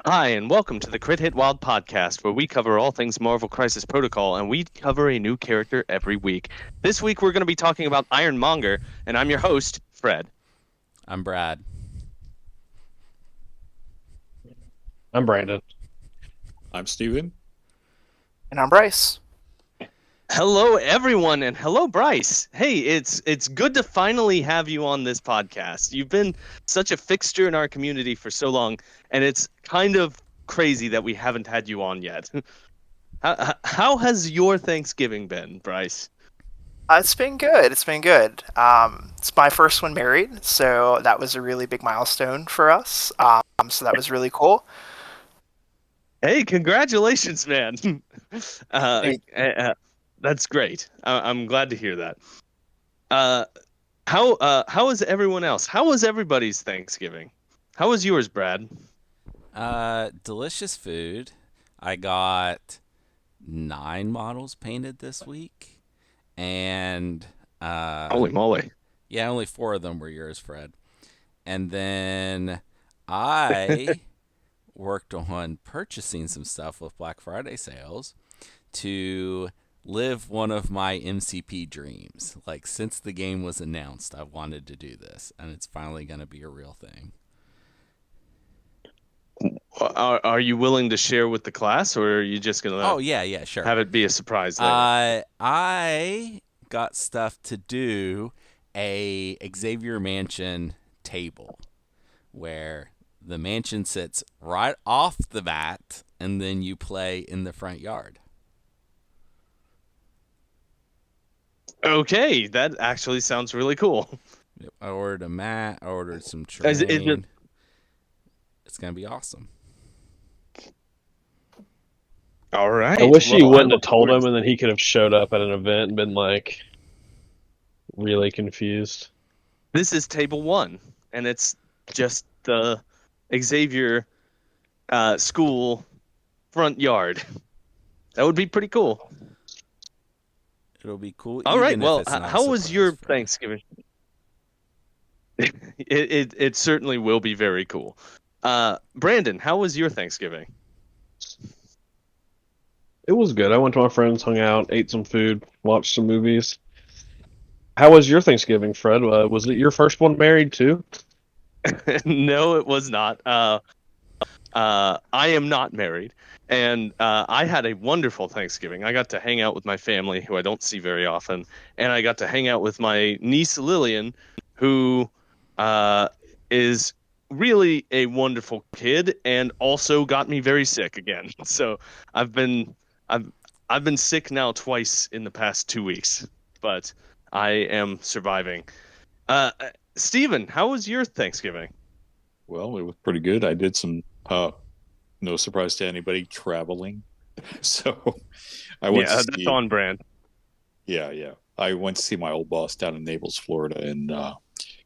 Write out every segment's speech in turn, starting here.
Hi, and welcome to the Crit Hit Wild podcast, where we cover all things Marvel Crisis Protocol, and we cover a new character every week. This week, we're going to be talking about Iron Monger, and I'm your host, Fred. I'm Brad. I'm Brandon. I'm Steven. And I'm Bryce. Hello, everyone, and hello, Bryce. Hey, it's good to finally have you on this podcast. You've been such a fixture in our community for so long, and it's kind of crazy that we haven't had you on yet. How has your Thanksgiving been, Bryce? It's been good. It's been good. It's my first one married, so that was a really big milestone for us. So that was really cool. Hey, congratulations, man. uh, Thank- that's great. I'm glad to hear that. How is everyone else? How was everybody's Thanksgiving? How was yours, Brad? Delicious food. I got 9 models painted this week, and Holy moly! yeah, only 4 of them were yours, Fred. And then I worked on purchasing some stuff with Black Friday sales to live one of my MCP dreams. Like, since the game was announced, I wanted to do this, and it's finally going to be a real thing. Are you willing to share with the class, or are you just gonna Oh, yeah, sure. have it be a surprise later? I got stuff to do a Xavier Mansion table where the mansion sits right off the bat and then you play in the front yard. Okay, that actually sounds really cool. I ordered a mat, I ordered some Is it- terrain. It's going to be awesome. All right. I wish he Well, wouldn't I have told look him, and then he could have showed up at an event and been like really confused. This is table 1, and it's just the Xavier school front yard. That would be pretty cool. It'll be cool. All right. even if Well, it's not a how was surprise your for me. Thanksgiving? It certainly will be very cool. Brandon, how was your Thanksgiving? It was good. I went to my friends, hung out, ate some food, watched some movies. How was your Thanksgiving, Fred? Was it your first one married too? No, it was not. I am not married, and I had a wonderful Thanksgiving. I got to hang out with my family, who I don't see very often, and I got to hang out with my niece Lillian, who uh, is really a wonderful kid, and also got me very sick again. So I've been I've I've been sick now twice in the past 2 weeks, but I am surviving. Uh, Steven, how was your Thanksgiving? Well, it was pretty good. I did some, no surprise to anybody, traveling. So I went to Yeah, that's see, on brand. yeah. I went to see my old boss down in Naples, Florida, and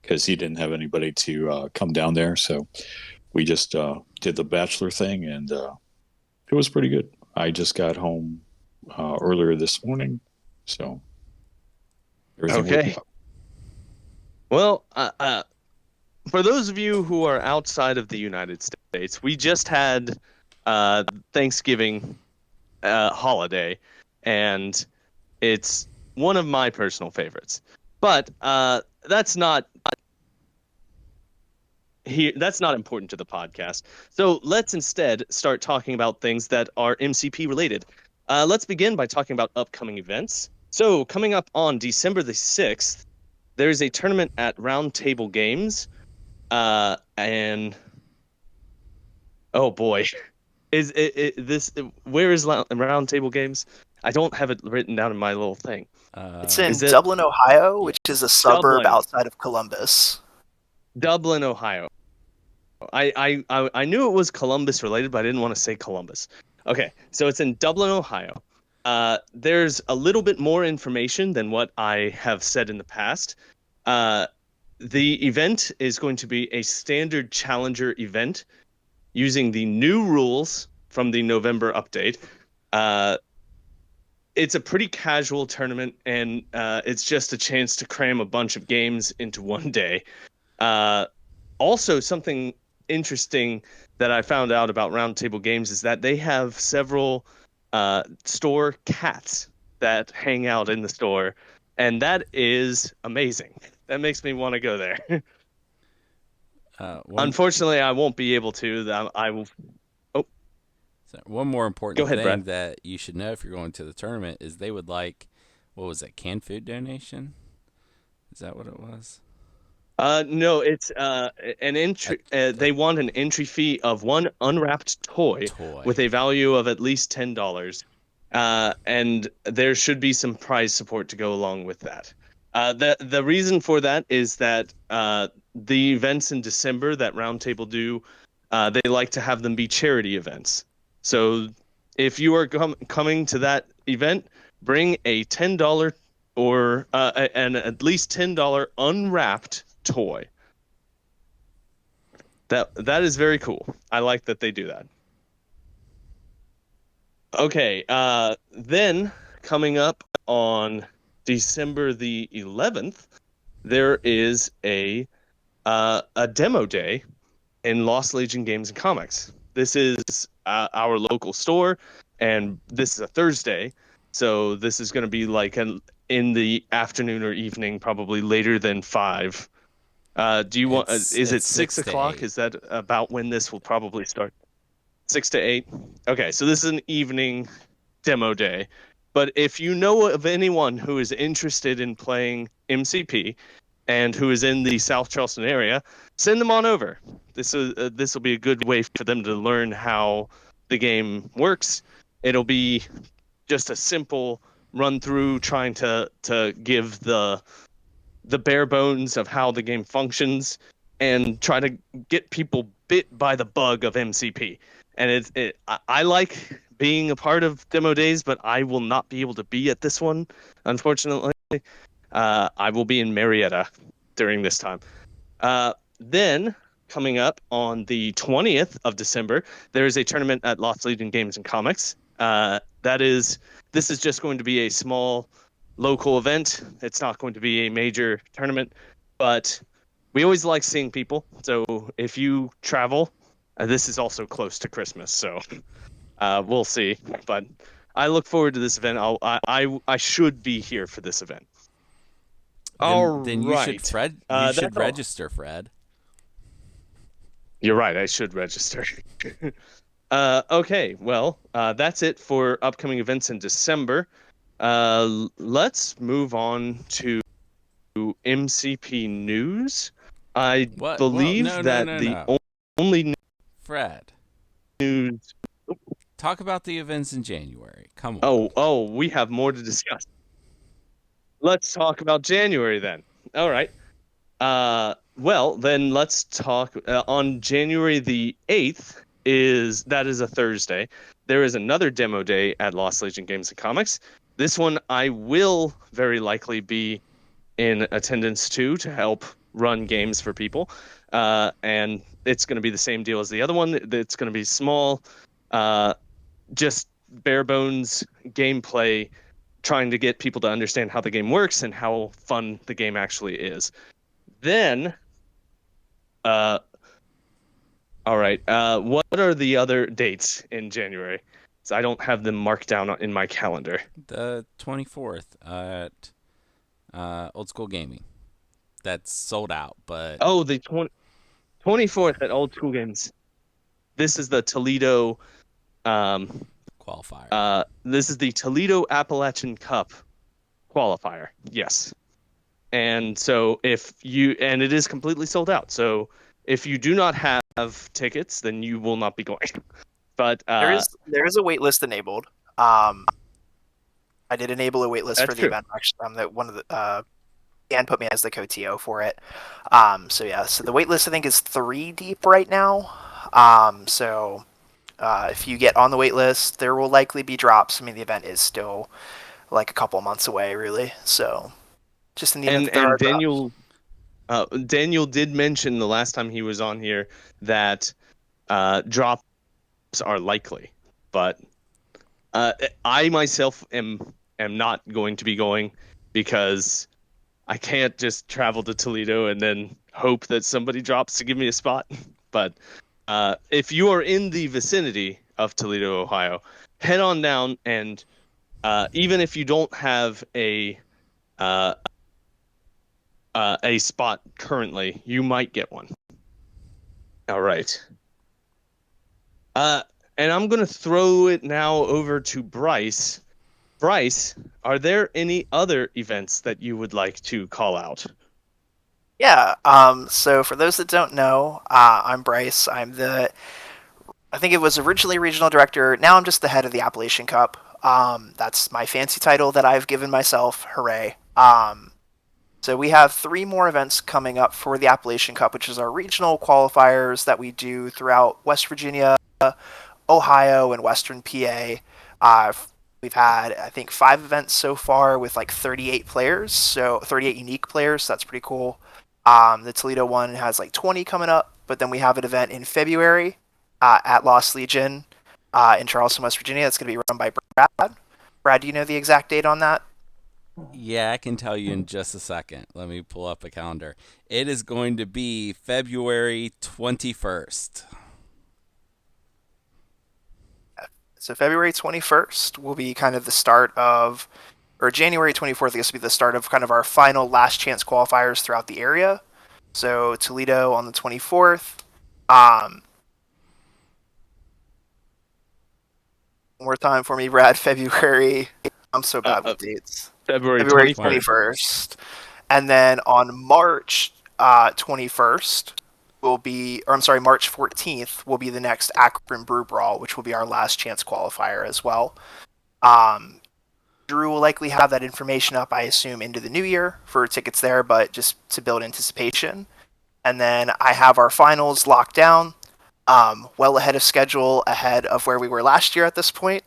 because he didn't have anybody to come down there, so we just did the bachelor thing, and it was pretty good. I just got home earlier this morning, so everything worked Okay. out. Well, for those of you who are outside of the United States, we just had Thanksgiving holiday, and it's one of my personal favorites. But that's not here. That's not important to the podcast. So let's instead start talking about things that are MCP related. Let's begin by talking about upcoming events. So coming up on December the 6th, there's a tournament at Round Table Games. And oh boy, this where is Round Table Games? I don't have it written down in my little thing. It's in Is it Dublin, Ohio, which is a suburb Dublin? outside of Columbus. Dublin, Ohio. I knew it was Columbus related, but I didn't want to say Columbus. Okay, so it's in Dublin, Ohio. There's a little bit more information than what I have said in the past. The event is going to be a standard challenger event using the new rules from the November update. Uh, it's a pretty casual tournament, and it's just a chance to cram a bunch of games into one day. Uh, Also, something interesting that I found out about Roundtable Games is that they have several store cats that hang out in the store, and that is amazing. That makes me want to go there. Unfortunately, I won't be able to. I will. Oh, so one more go important ahead, thing Brad. that you should know if you're going to the tournament is they would like, what was it, canned food donation? Is that what it was? No, it's an entry. They want an entry fee of one unwrapped toy with a value of at least $10, and there should be some prize support to go along with that. The reason for that is that the events in December that Roundtable do, they like to have them be charity events. So if you are coming to that event, bring a $10 or an at least $10 unwrapped toy. That is very cool. I like that they do that. Okay, then coming up on December the 11th, there is a demo day in Lost Legion Games and Comics. This is our local store, and this is a Thursday, so this is going to be like in the afternoon or evening, probably later than 5. Do you want? Is it 6 o'clock? Is that about when this will probably start? 6 to 8. Okay, so this is an evening demo day. But if you know of anyone who is interested in playing MCP and who is in the South Charleston area, send them on over. This will be a good way for them to learn how the game works. It'll be just a simple run through, trying to give the bare bones of how the game functions and try to get people bit by the bug of MCP. And I like being a part of demo days, but I will not be able to be at this one, unfortunately. I will be in Marietta during this time. Then, coming up on the 20th of December, there is a tournament at Lost Legion Games and Comics. This is just going to be a small local event. It's not going to be a major tournament, but we always like seeing people. So if you travel, this is also close to Christmas, so we'll see. But I look forward to this event. I should be here for this event. Then you should, Fred. You should register, Fred. You're right. I should register. Okay. Well, that's it for upcoming events in December. Let's move on to MCP news. I believe the only Fred news. Talk about the events in January. Come on. Oh, we have more to discuss. Let's talk about January then. All right. Well, then let's talk on January the 8th. That is a Thursday. There is another demo day at Lost Legion Games and Comics. This one I will very likely be in attendance to help run games for people. And it's going to be the same deal as the other one. It's going to be small, just bare bones gameplay, trying to get people to understand how the game works and how fun the game actually is. Then, all right, what are the other dates in January? So I don't have them marked down in my calendar. The 24th at Old School Gaming. That's sold out, but... Oh, the 24th at Old School Games. This is the Toledo... qualifier. This is the Toledo Appalachian Cup qualifier. Yes. And so and it is completely sold out. So if you do not have tickets, then you will not be going. But there is a wait list enabled. I did enable a wait list for the event. Actually, that one of the Dan put me as the co-TO for it. So the wait list I think is 3 deep right now. If you get on the wait list, there will likely be drops. I mean, the event is still like a couple months away, really. So just in the event there are Daniel, Daniel did mention the last time he was on here that drops are likely, but I myself am not going to be going because I can't just travel to Toledo and then hope that somebody drops to give me a spot. But if you are in the vicinity of Toledo, Ohio, head on down, and even if you don't have a spot currently, you might get one. All right. And I'm going to throw it now over to Bryce. Bryce, are there any other events that you would like to call out? Yeah. So for those that don't know, I'm Bryce. I think it was originally regional director. Now I'm just the head of the Appalachian Cup. That's my fancy title that I've given myself. Hooray. So we have 3 more events coming up for the Appalachian Cup, which is our regional qualifiers that we do throughout West Virginia, Ohio, and Western PA. We've had, I think, 5 events so far with like 38 players, so 38 unique players. So that's pretty cool. The Toledo one has like 20 coming up, but then we have an event in February at Lost Legion in Charleston, West Virginia. That's going to be run by Brad. Brad, do you know the exact date on that? Yeah, I can tell you in just a second. Let me pull up a calendar. It is going to be February 21st. So February 21st will be kind of the start of, or January 24th, I guess will be the start of kind of our final last chance qualifiers throughout the area. So Toledo on the 24th. One more time for me, Brad. February. I'm so bad with dates. February 21st. And then on March 21st will be, or I'm sorry, March 14th will be the next Akron Brew Brawl, which will be our last chance qualifier as well. Drew will likely have that information up, I assume, into the new year for tickets there, but just to build anticipation. And then I have our finals locked down, well ahead of schedule, ahead of where we were last year at this point.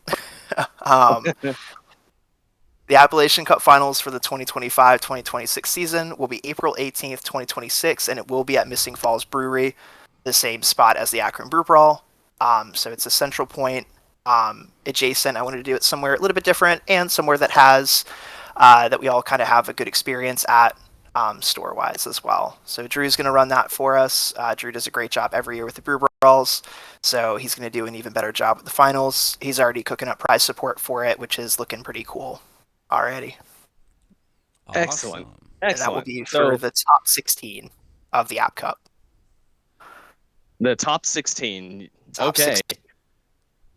The Appalachian Cup Finals for the 2025-2026 season will be April 18th, 2026, and it will be at Missing Falls Brewery, the same spot as the Akron Brew Brawl. So it's a central point adjacent. I wanted to do it somewhere a little bit different and somewhere that has that we all kind of have a good experience at store-wise as well. So Drew's going to run that for us. Drew does a great job every year with the Brew Brawls, so he's going to do an even better job with the finals. He's already cooking up prize support for it, which is looking pretty cool already. Awesome. Excellent. And that will be for the top 16 of the App Cup. The top 16. Top okay. 16.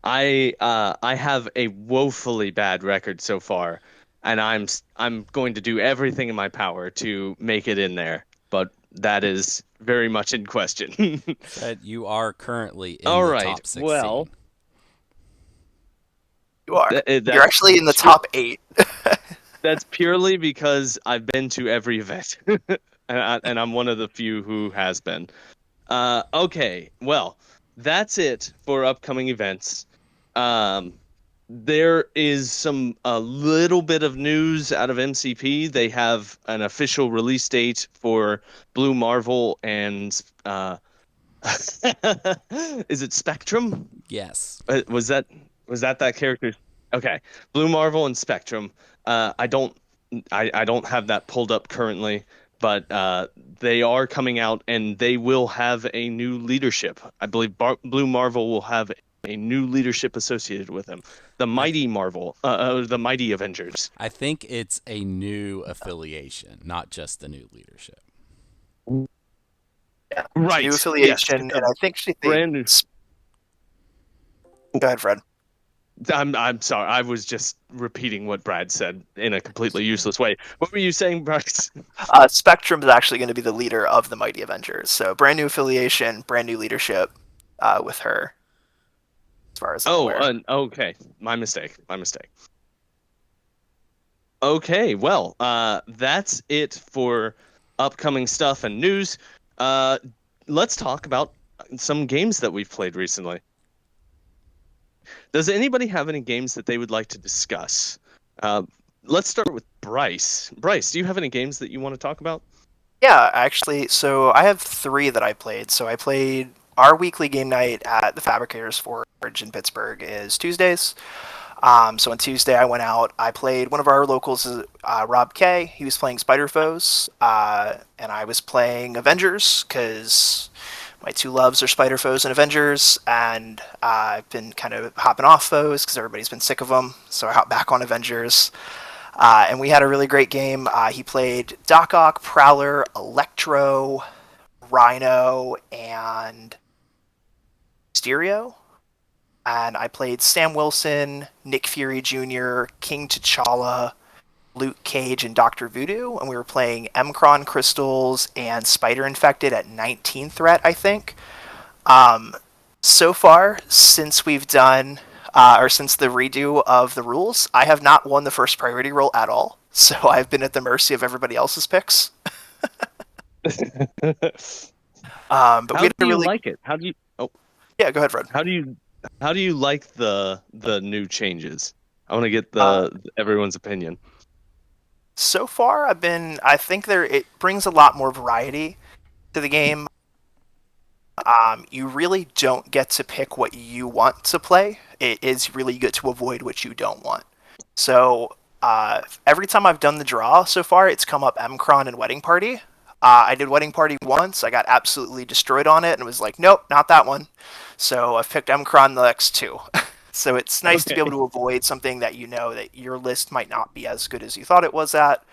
I have a woefully bad record so far, and I'm going to do everything in my power to make it in there, but that is very much in question. Fred, you are currently in All the right. top 16. Well, You are. You're actually in the top 8. That's purely because I've been to every event, and I'm one of the few who has been. Okay, well, that's it for upcoming events. There is a little bit of news out of MCP. They have an official release date for Blue Marvel and is it Spectrum? Yes. Was that character? Okay, Blue Marvel and Spectrum. I don't have that pulled up currently, but they are coming out and they will have a new leadership. I believe Blue Marvel will have a new leadership associated with them. The Mighty Marvel, the Mighty Avengers. I think it's a new affiliation, not just a new leadership. Yeah, Right. New affiliation, yes. and I think Brand new. Go ahead, Fred. I'm sorry. I was just repeating what Brad said in a completely useless way. What were you saying, Bryce? Spectrum is actually going to be the leader of the Mighty Avengers. So brand new affiliation, brand new leadership with her. As far as I'm aware. Okay. My mistake. Okay, well, that's it for upcoming stuff and news. Let's talk about some games that we've played recently. Does anybody have any games that they would like to discuss? Let's start with Bryce. Bryce, do you have any games that you want to talk about? Yeah, actually, so I have 3 that I played. So I played our weekly game night at the Fabricators Forge in Pittsburgh is Tuesdays. So on Tuesday I went out. I played one of our locals, Rob K. He was playing Spider Foes, and I was playing Avengers because My two loves are Spider Foes and Avengers, and I've been kind of hopping off Foes because everybody's been sick of them, so I hopped back on Avengers. And we had a really great game. He played Doc Ock, Prowler, Electro, Rhino, and Mysterio. And I played Sam Wilson, Nick Fury Jr., King T'Challa, Luke Cage, and Dr. Voodoo. And we were playing Mkron Crystals and Spider Infected at 19 threat, I think. So far, since we've done, or since the redo of the rules, I have not won the first priority roll at all. So I've been at the mercy of everybody else's picks. But How we had do a you really like it? How do you? Oh, yeah. Go ahead, Fred. how do you like the new changes? I want to get the everyone's opinion. So far, I think it brings a lot more variety to the game. You really don't get to pick what you want to play. It is really good to avoid what you don't want. So every time I've done the draw so far, it's come up Mkron and Wedding Party. I did Wedding Party once. I got absolutely destroyed on it and was like, nope, not that one. So I've picked Mkron the next two. So it's nice to be able to avoid something that you know that your list might not be as good as you thought it was at.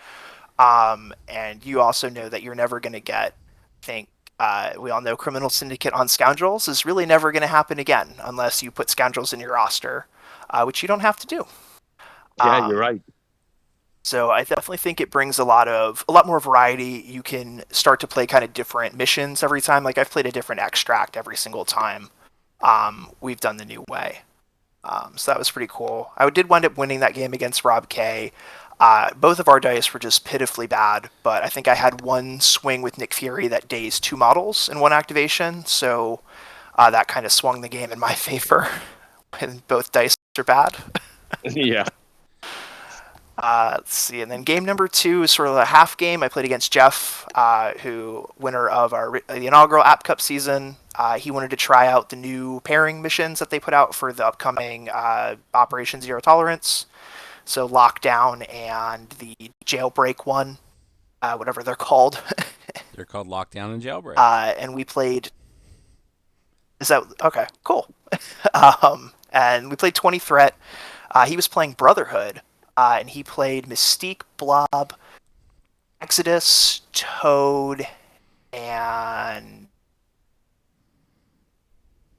And you also know that you're never going to get, I think, we all know Criminal Syndicate on Scoundrels is really never going to happen again unless you put Scoundrels in your roster, which you don't have to do. Yeah, you're right. So I definitely think it brings a lot more variety. You can start to play kind of different missions every time. Like I've played a different extract every single time we've done the new way. So that was pretty cool. I did wind up winning that game against Rob K. Both of our dice were just pitifully bad, but I think I had one swing with Nick Fury that dazed two models in one activation, so that kind of swung the game in my favor when both dice are bad. Yeah. Let's see, and then game number 2 is sort of a half game. I played against Jeff, who winner of the inaugural App Cup season. He wanted to try out the new pairing missions that they put out for the upcoming Operation Zero Tolerance. So Lockdown and the Jailbreak one, whatever they're called. They're called Lockdown and Jailbreak. And we played. Is that okay? Cool. And we played 20 threat. He was playing Brotherhood, and he played Mystique, Blob, Exodus, Toad, and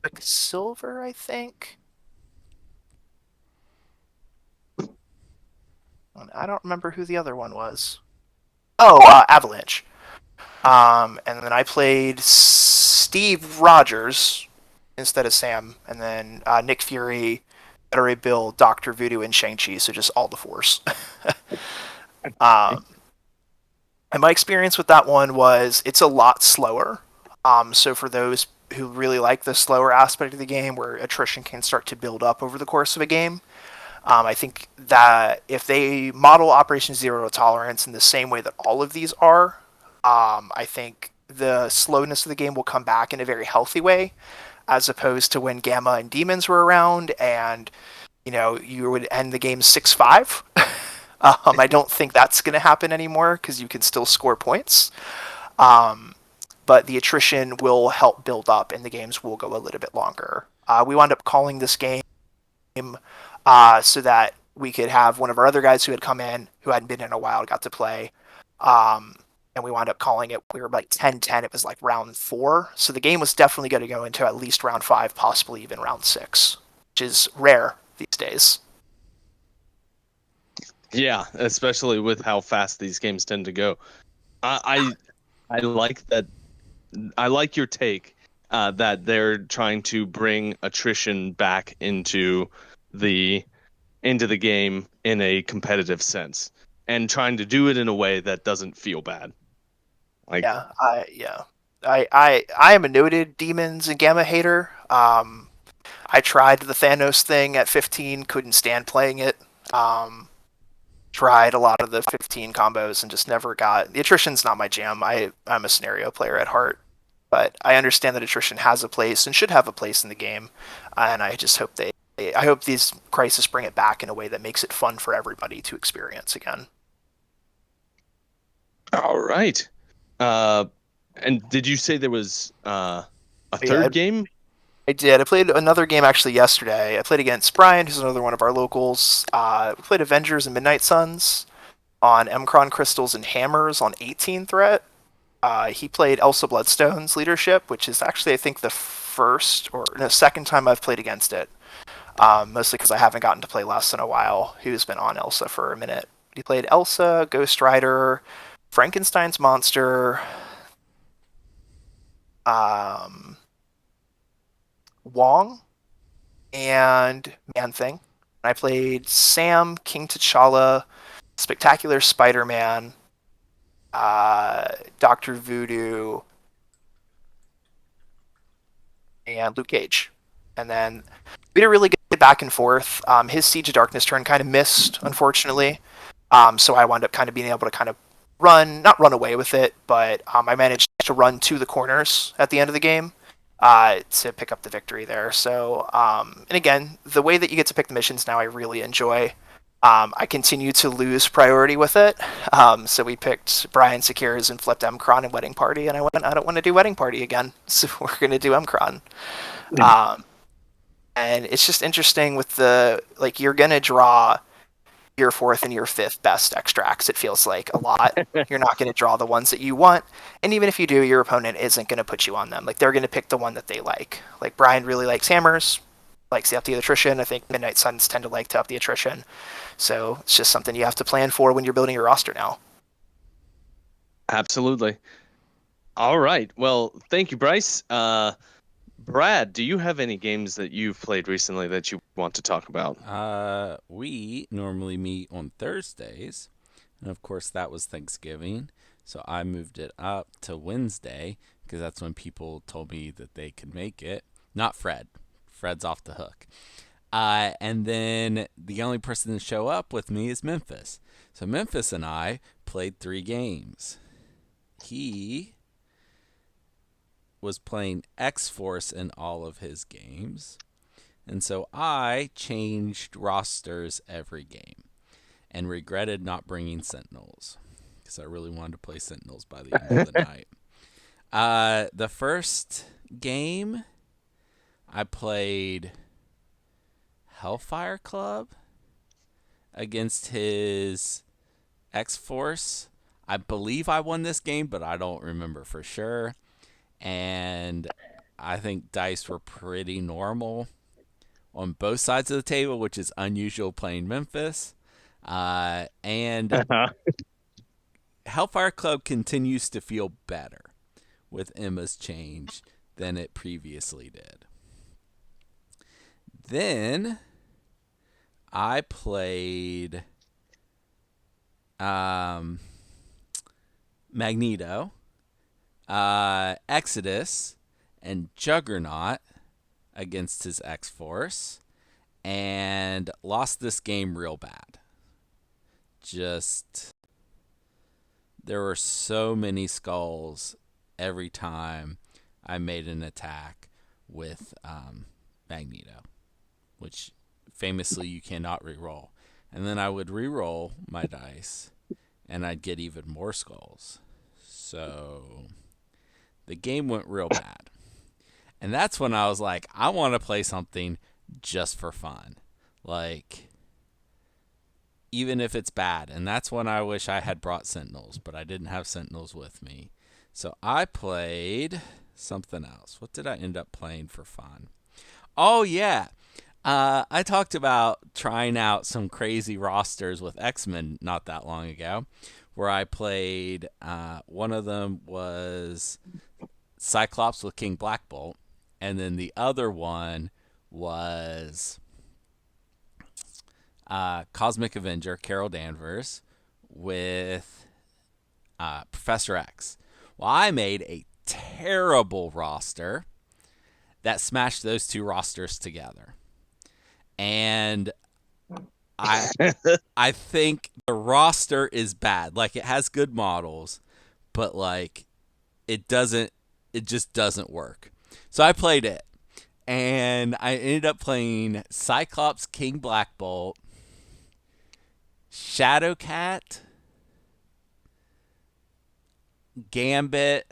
Quicksilver, I think. I don't remember who the other one was. Oh, Avalanche. And then I played Steve Rogers instead of Sam, and then Nick Fury, Better Ray Bill, Dr. Voodoo, and Shang-Chi, so just all the Force. And my experience with that one was it's a lot slower. So for those who really like the slower aspect of the game where attrition can start to build up over the course of a game, I think that if they model Operation Zero Tolerance in the same way that all of these are, I think the slowness of the game will come back in a very healthy way, as opposed to when Gamma and Demons were around and, you would end the game 6-5. I don't think that's going to happen anymore because you can still score points. But the attrition will help build up and the games will go a little bit longer. We wound up calling this game so that we could have one of our other guys who had come in, who hadn't been in a while, got to play. And we wound up calling it, we were like 10-10, it was like round 4. So the game was definitely going to go into at least round 5, possibly even round 6, which is rare these days. Yeah, especially with how fast these games tend to go. I like that. I like your take that they're trying to bring attrition back into the game in a competitive sense, and trying to do it in a way that doesn't feel bad. Like, I am a noted Demons and Gamma hater. I tried the Thanos thing at 15, couldn't stand playing it. Tried a lot of the 15 combos and just never got... The attrition's not my jam. I'm a scenario player at heart. But I understand that attrition has a place and should have a place in the game. And I just hope I hope these Crisis bring it back in a way that makes it fun for everybody to experience again. all right. And did you say there was A Yeah, third game? I did. I played another game actually yesterday. I played against Brian, who's another one of our locals. We played Avengers and Midnight Suns on Mkron Crystals and Hammers on 18 threat. He played Elsa Bloodstone's leadership, which is actually, I think, the first or no, second time I've played against it. Mostly because I haven't gotten to play less in a while. Who's been on Elsa for a minute. He played Elsa, Ghost Rider, Frankenstein's Monster, Wong, and Man-Thing. I played Sam, King T'Challa, Spectacular Spider-Man, Doctor Voodoo, and Luke Cage. And then we had a really good back and forth. His Siege of Darkness turn kind of missed, unfortunately. So I wound up kind of being able to kind of not run away with it, but I managed to run to the corners at the end of the game to pick up the victory there. So, and again, the way that you get to pick the missions now, I really enjoy. I continue to lose priority with it. So we picked Brian Secures and flipped Mkron and Wedding Party, and I don't want to do Wedding Party again, so we're going to do Mkron. And it's just interesting with you're going to draw your fourth and your fifth best extracts, it feels like a lot. You're not going to draw the ones that you want. And even if you do, your opponent isn't going to put you on them. Like, they're going to pick the one that they like. Like, Brian really likes Hammers, likes the Up the Attrition. I think Midnight Suns tend to like to Up the Attrition. So it's just something you have to plan for when you're building your roster now. Absolutely. All right. Well, thank you, Bryce. Brad, do you have any games that you've played recently that you want to talk about? We normally meet on Thursdays, and of course that was Thanksgiving, so I moved it up to Wednesday because that's when people told me that they could make it. Not Fred. Fred's off the hook. And then the only person to show up with me is Memphis. So Memphis and I played 3 games. He was playing X-Force in all of his games. And so I changed rosters every game and regretted not bringing Sentinels because I really wanted to play Sentinels by the end of the night. The first game, I played Hellfire Club against his X-Force. I believe I won this game, but I don't remember for sure. And I think dice were pretty normal on both sides of the table, which is unusual playing Memphis. And Hellfire Club continues to feel better with Emma's change than it previously did. Then I played Magneto, Exodus, and Juggernaut against his X-Force, and lost this game real bad. Just, there were so many skulls every time I made an attack with Magneto, which famously you cannot reroll. And then I would reroll my dice, and I'd get even more skulls. So the game went real bad. And that's when I was like, I want to play something just for fun. Like, even if it's bad. And that's when I wish I had brought Sentinels, but I didn't have Sentinels with me. So I played something else. What did I end up playing for fun? Oh, yeah. I talked about trying out some crazy rosters with X-Men not that long ago, where I played, one of them was Cyclops with King Black Bolt, and then the other one was Cosmic Avenger, Carol Danvers, with Professor X. Well, I made a terrible roster that smashed those two rosters together. And I think the roster is bad. Like, it has good models, but like it just doesn't work. So I played it, and I ended up playing Cyclops, King Black Bolt, Shadowcat, Gambit,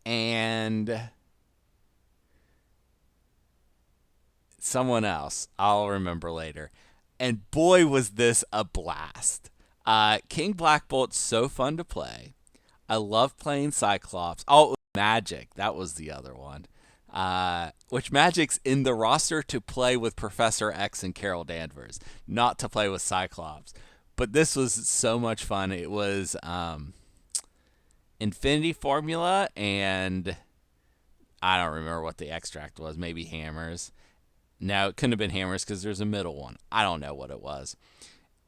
and and someone else. I'll remember later. And boy, was this a blast. King Black Bolt's so fun to play. I love playing Cyclops. Oh, Magic. That was the other one. Which Magic's in the roster to play with Professor X and Carol Danvers, not to play with Cyclops. But this was so much fun. It was Infinity Formula, and I don't remember what the extract was. Maybe Hammers. No, it couldn't have been Hammers because there's a middle one. I don't know what it was.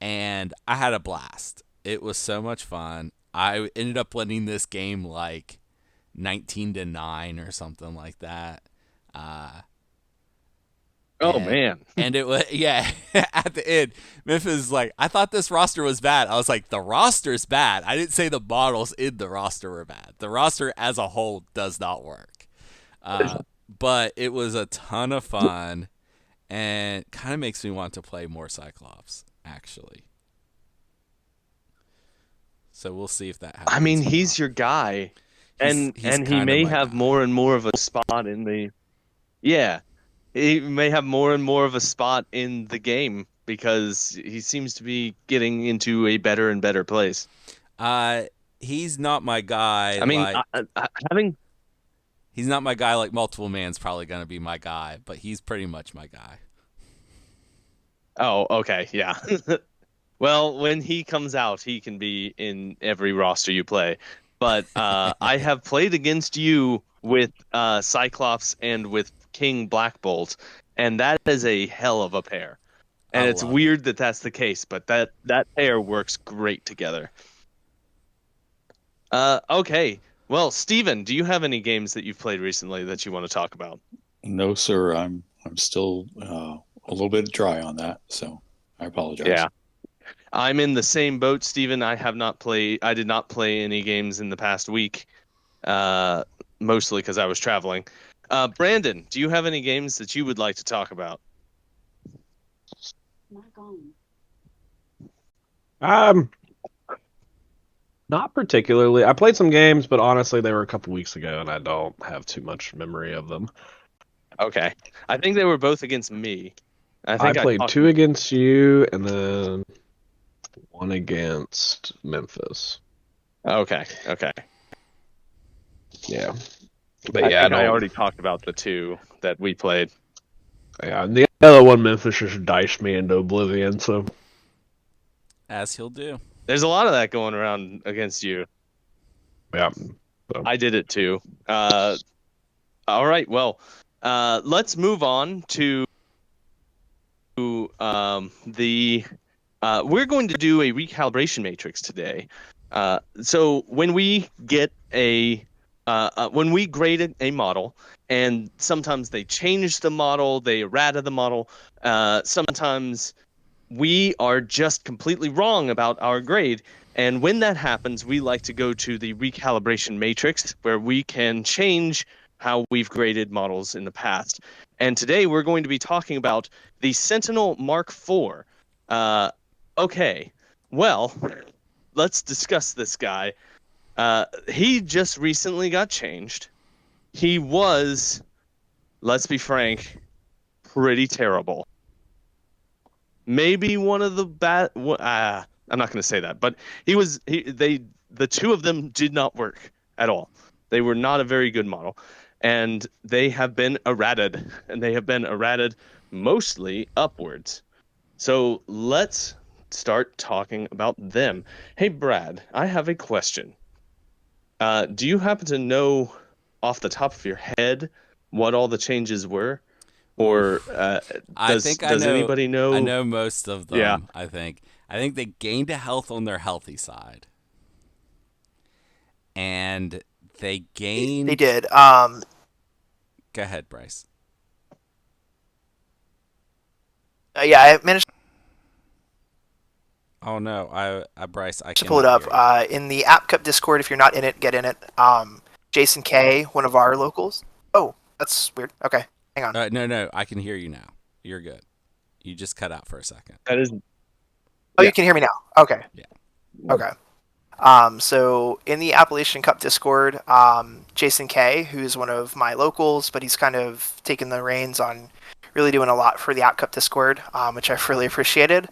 And I had a blast. It was so much fun. I ended up winning this game like 19-9 or something like that. Man. And it was, yeah, at the end, Memphis is like, I thought this roster was bad. I was like, the roster's bad. I didn't say the models in the roster were bad. The roster as a whole does not work. But it was a ton of fun and kind of makes me want to play more Cyclops, actually. So we'll see if that happens. I mean, he's your guy. And he may have more and more of a spot in the... Yeah. He may have more and more of a spot in the game because he seems to be getting into a better and better place. He's not my guy. I mean, having... He's not my guy like Multiple Man's probably going to be my guy, but he's pretty much my guy. Oh, okay, yeah. Well, when he comes out, he can be in every roster you play. But I have played against you with Cyclops and with King Black Bolt, and that is a hell of a pair. And it's weird that that's the case, but that pair works great together. Okay. Well, Steven, do you have any games that you've played recently that you want to talk about? No, sir. I'm still a little bit dry on that, so I apologize. Yeah. I'm in the same boat, Steven. I did not play any games in the past week, mostly because I was traveling. Brandon, do you have any games that you would like to talk about? Not particularly. I played some games, but honestly, they were a couple weeks ago, and I don't have too much memory of them. Okay. I think they were both against me. I played 2 against you, and then 1 against Memphis. Okay. Yeah. But yeah, I already talked about the 2 that we played. Yeah, and the other one, Memphis just diced me into oblivion, so... As he'll do. There's a lot of that going around against you. Yeah. So. I did it too. All right, well, let's move on to the... we're going to do a recalibration matrix today. So when we get when we grade a model, and sometimes they change the model, they errata the model, sometimes we are just completely wrong about our grade. And when that happens, we like to go to the recalibration matrix where we can change how we've graded models in the past. And today we're going to be talking about the Sentinel Mk4. Okay, well, let's discuss this guy. He just recently got changed. He was, let's be frank, pretty terrible. Maybe one of the bad. I'm not going to say that, but the 2 of them did not work at all. They were not a very good model, and they have been errated, and they have been errated mostly upwards. So let's start talking about them. Hey, Brad, I have a question. Do you happen to know off the top of your head what all the changes were? Or does anybody know? I know most of them. Yeah. I think they gained a health on their healthy side, and they gained. They did. Go ahead, Bryce. Yeah, I managed Oh no, Bryce, I to can't pull it up in the App Cup Discord. If you're not in it, get in it. Jason K, one of our locals. Oh, that's weird. Okay, hang on. No, I can hear you now. You're good. You just cut out for a second. That is. Oh, you can hear me now. Okay. Yeah. Okay. So in the Appalachian Cup Discord, Jason K, who's one of my locals, but he's kind of taken the reins on really doing a lot for the App Cup Discord, which I've really appreciated.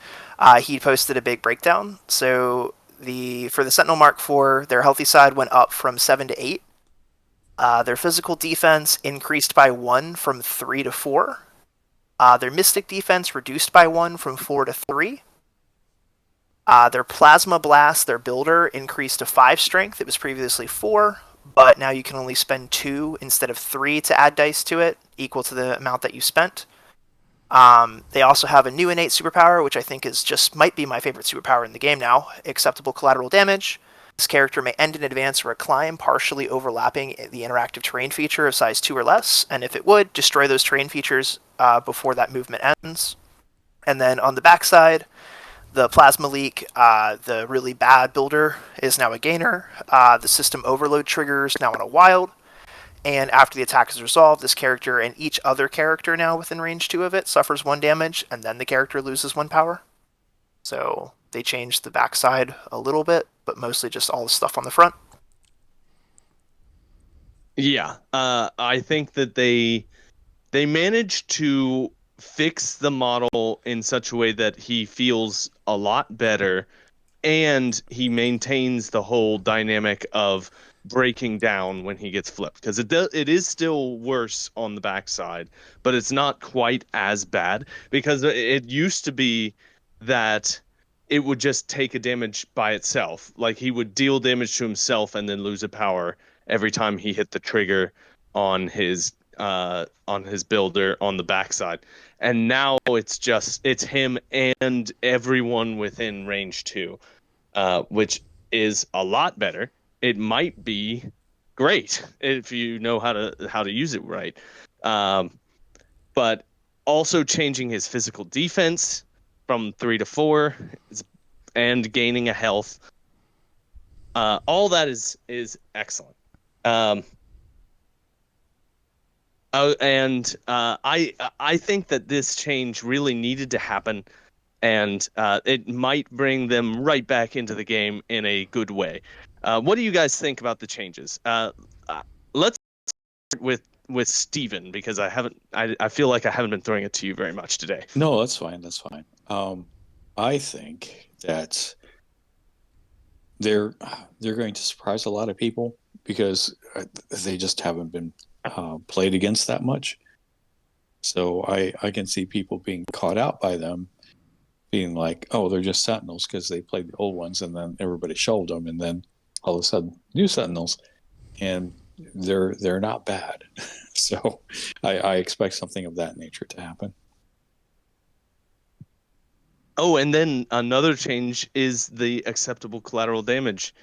He posted a big breakdown. So for the Sentinel Mk4, their healthy side went up from 7 to 8. Their physical defense increased by 1 from 3 to 4. Their Mystic defense reduced by 1 from 4 to 3. Their Plasma Blast, their builder, increased to 5 strength. It was previously 4, but now you can only spend 2 instead of 3 to add dice to it, equal to the amount that you spent. They also have a new innate superpower, which I think might be my favorite superpower in the game now, acceptable collateral damage. This character may end in advance or a climb partially overlapping the interactive terrain feature of size 2 or less, and if it would, destroy those terrain features before that movement ends. And then on the backside, the Plasma Leak, the really bad builder, is now a gainer. The System Overload trigger is now on a wild. And after the attack is resolved, this character and each other character now within range 2 of it suffers 1 damage, and then the character loses 1 power. So they changed the backside a little bit, but mostly just all the stuff on the front. Yeah, I think that they managed to fix the model in such a way that he feels a lot better, and he maintains the whole dynamic of breaking down when he gets flipped, because it is still worse on the backside, but it's not quite as bad, because it used to be that it would just take a damage by itself. Like, he would deal damage to himself and then lose a power every time he hit the trigger on his builder on the backside. And now it's him and everyone within range 2, which is a lot better. It might be great if you know how to use it right. But also changing his physical defense from 3 to 4 and gaining a health. All that is excellent. I think that this change really needed to happen, and it might bring them right back into the game in a good way. What do you guys think about the changes? Let's start with Steven, because I feel like I haven't been throwing it to you very much today. No, that's fine. That's fine. I think that they're going to surprise a lot of people, because they just haven't been played against that much. So I can see people being caught out by them, being like, oh, they're just Sentinels because they played the old ones, and then everybody shelved them, and then all of a sudden new Sentinels, and they're not bad. So I expect something of that nature to happen. Oh, and then another change is the acceptable collateral damage.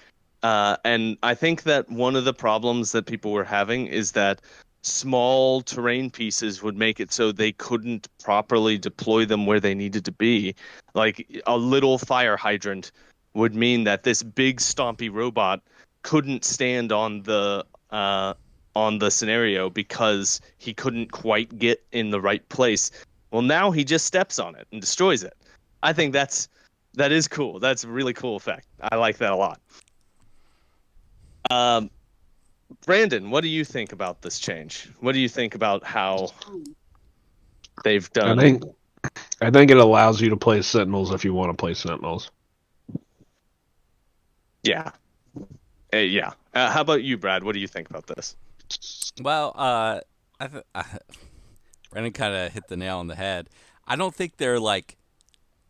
And I think that one of the problems that people were having is that small terrain pieces would make it so they couldn't properly deploy them where they needed to be. Like, a little fire hydrant would mean that this big stompy robot couldn't stand on the scenario because he couldn't quite get in the right place. Well, now he just steps on it and destroys it. I think that is cool. That's a really cool effect. I like that a lot. Brandon, what do you think about this change? What do you think about how they've done? I think it allows you to play Sentinels if you want to play Sentinels. Yeah. Yeah. How about you, Brad? What do you think about this? Well, Brandon kind of hit the nail on the head. I don't think they're like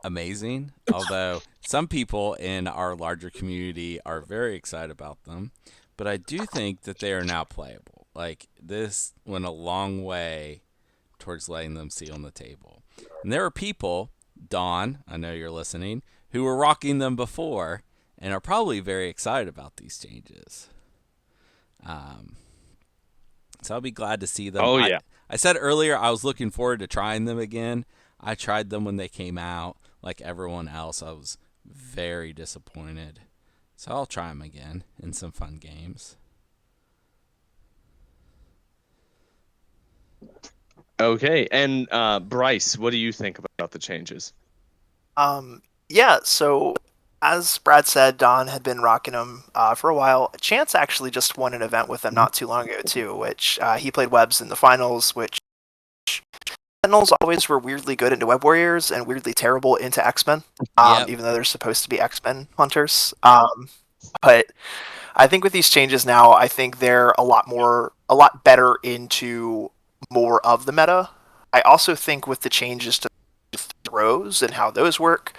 amazing, although some people in our larger community are very excited about them. But I do think that they are now playable. Like, this went a long way towards letting them see on the table. And there are people, Dawn, I know you're listening, who were rocking them before and are probably very excited about these changes. So I'll be glad to see them. Oh, yeah. I said earlier I was looking forward to trying them again. I tried them when they came out. Like everyone else, I was very disappointed. So I'll try them again in some fun games. Okay, and Bryce, what do you think about the changes? Yeah, so as Brad said, Don had been rocking them for a while. Chance actually just won an event with them not too long ago too, which he played Webs in the finals, which Sentinels always were weirdly good into Web Warriors and weirdly terrible into X-Men, Yep. even though they're supposed to be X-Men hunters. But I think with these changes now, I think they're a lot better into more of the meta. I also think with the changes to throws and how those work,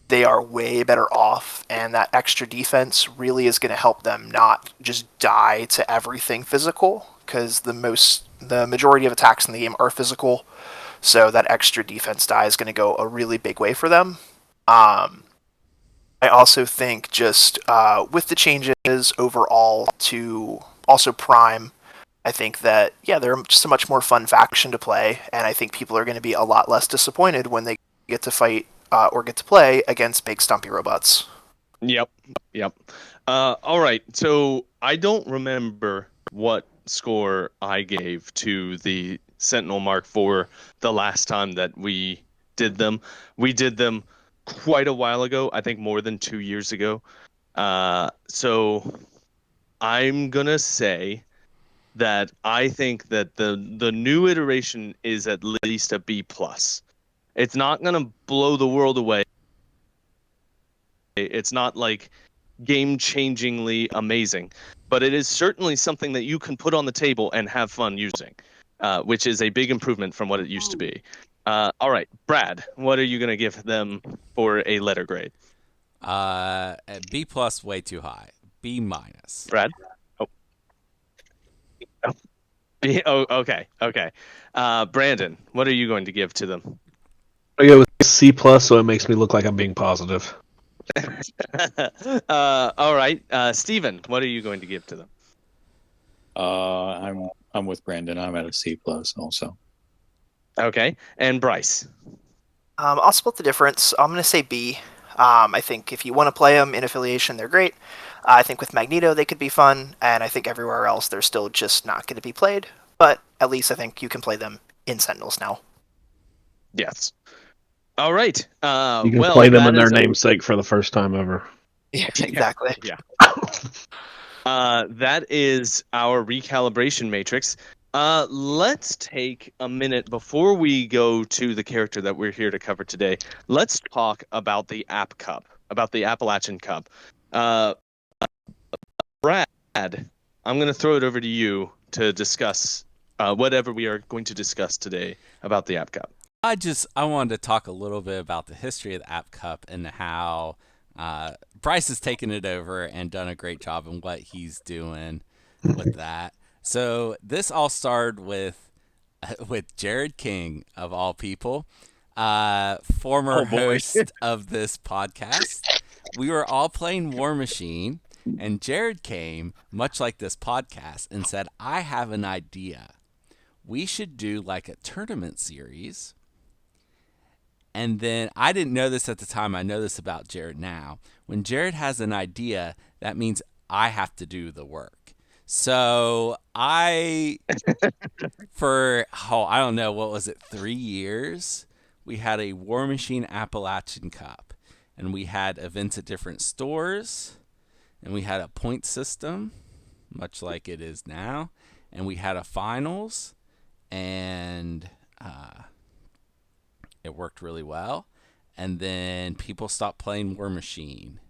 they are way better off, and that extra defense really is going to help them not just die to everything physical, because the majority of attacks in the game are physical, so that extra defense die is going to go a really big way for them. I also think just with the changes overall to also Prime, I think that, yeah, they're just a much more fun faction to play, and I think people are going to be a lot less disappointed when they get to fight or get to play against big stumpy robots. Yep. All right. So I don't remember what score I gave to the Sentinel Mk4 the last time that we did them. We did them quite a while ago. I think more than 2 years ago. So I'm gonna say that I think that the new iteration is at least a B plus. It's not gonna blow the world away. It's not like game-changingly amazing, but it is certainly something that you can put on the table and have fun using, which is a big improvement from what it used to be. All right, Brad, what are you going to give them for a letter grade? B plus, way too high. B minus. Brad? Oh. Okay. Brandon, what are you going to give to them? I go with C plus, so it makes me look like I'm being positive. All right, Steven, what are you going to give to them? I'm with Brandon. I'm at a C plus also. Okay, and Bryce. I'll split the difference. I'm going to say B. I think if you want to play them in affiliation, they're great. I think with Magneto, they could be fun, and I think everywhere else, they're still just not going to be played. But at least I think you can play them in Sentinels now. Yes. All right. You can play them in their namesake for the first time ever. Yeah, exactly. Yeah. That is our recalibration matrix. Let's take a minute before we go to the character that we're here to cover today. Let's talk about the App Cup, about the Appalachian Cup. Brad, I'm going to throw it over to you to discuss whatever we are going to discuss today about the App Cup. I wanted to talk a little bit about the history of the App Cup and how Bryce has taken it over and done a great job in what he's doing with that. So this all started with Jared King, of all people, former host of this podcast. We were all playing War Machine, and Jared came, much like this podcast, and said, I have an idea. We should do like a tournament series. And then I didn't know this at the time. I know this about Jared now. When Jared has an idea, that means I have to do the work. So I don't know, what was it, 3 years? We had a War Machine Appalachian Cup. And we had events at different stores. And we had a point system, much like it is now. And we had a finals. And it worked really well. And then people stopped playing War Machine.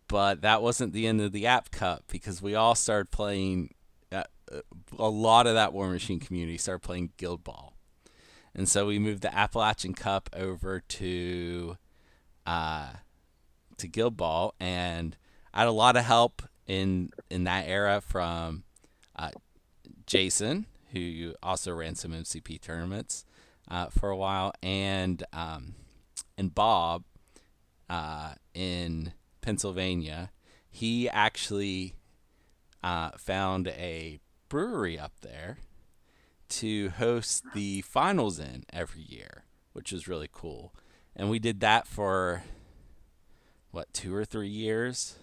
But that wasn't the end of the App Cup, because we all started playing, a lot of that War Machine community started playing Guild Ball. And so we moved the Appalachian Cup over to Guild Ball, and I had a lot of help in that era from Jason, who also ran some MCP tournaments for a while, and Bob in Pennsylvania. He actually found a brewery up there to host the finals in every year, which is really cool. And we did that for 2 or 3 years,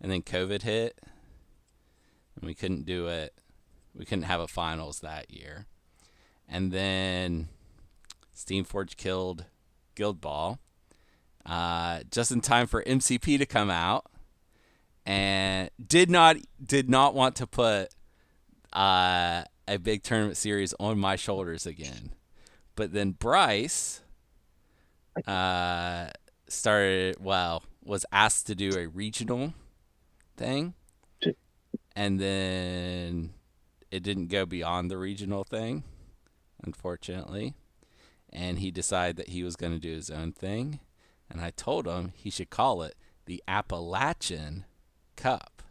and then COVID hit, and we couldn't do it. We couldn't have a finals that year. And then Steamforge killed Guild Ball, just in time for MCP to come out, and did not want to put a big tournament series on my shoulders again. But then Bryce was asked to do a regional thing, and then it didn't go beyond the regional thing, unfortunately. And he decided that he was going to do his own thing. And I told him he should call it the Appalachian Cup.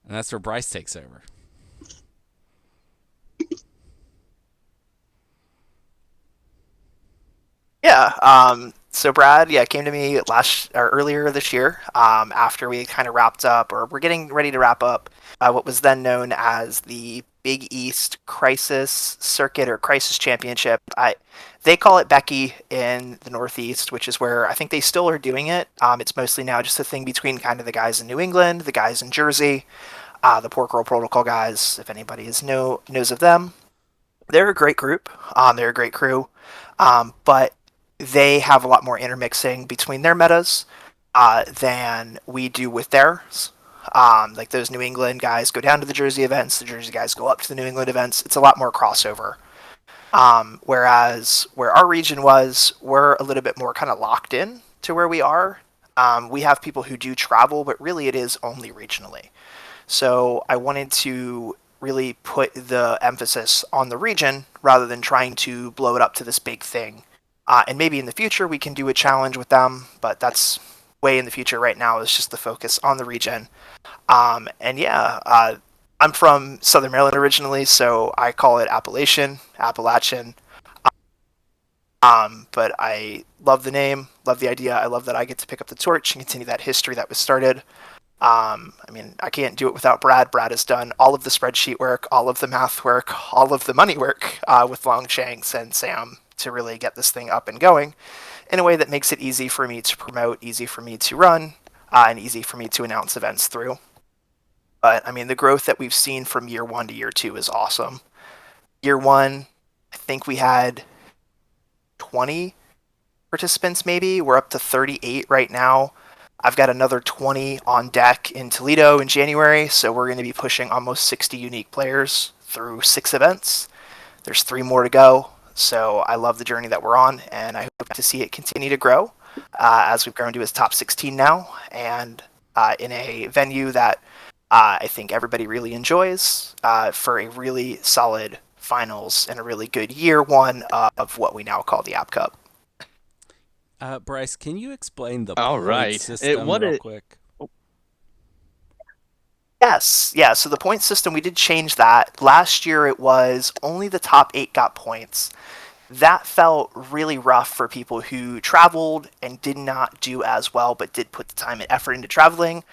And that's where Bryce takes over. Yeah. So Brad, came to me earlier this year, after we kind of wrapped up, or we're getting ready to wrap up, what was then known as the Big East Crisis Circuit or Crisis Championship. They call it Becky in the Northeast, which is where I think they still are doing it. It's mostly now just a thing between kind of the guys in New England, the guys in Jersey, the Pork Roll Protocol guys, if anybody knows of them. They're a great group. They're a great crew. But they have a lot more intermixing between their metas than we do with theirs. Like those New England guys go down to the Jersey events, the Jersey guys go up to the New England events. It's a lot more crossover. Whereas where our region was, we're a little bit more kind of locked in to where we are. We have people who do travel, but really it is only regionally. So I wanted to really put the emphasis on the region rather than trying to blow it up to this big thing. And maybe in the future we can do a challenge with them, but that's way in the future. Right now is just the focus on the region. I'm from Southern Maryland originally, so I call it Appalachian. But I love the name, love the idea. I love that I get to pick up the torch and continue that history that was started. I can't do it without Brad. Brad has done all of the spreadsheet work, all of the math work, all of the money work with Longshanks and Sam to really get this thing up and going in a way that makes it easy for me to promote, easy for me to run, and easy for me to announce events through. But, the growth that we've seen from year 1 to year 2 is awesome. Year 1, I think we had 20 participants maybe. We're up to 38 right now. I've got another 20 on deck in Toledo in January, so we're going to be pushing almost 60 unique players through 6 events. There's 3 more to go, so I love the journey that we're on, and I hope to see it continue to grow as we've grown to as top 16 now, and in a venue that I think everybody really enjoys for a really solid finals and a really good year 1 of what we now call the App Cup. Bryce, can you explain the All point right. system real quick? Yes. Yeah, so the point system, we did change that. Last year it was only the top 8 got points. That felt really rough for people who traveled and did not do as well, but did put the time and effort into traveling,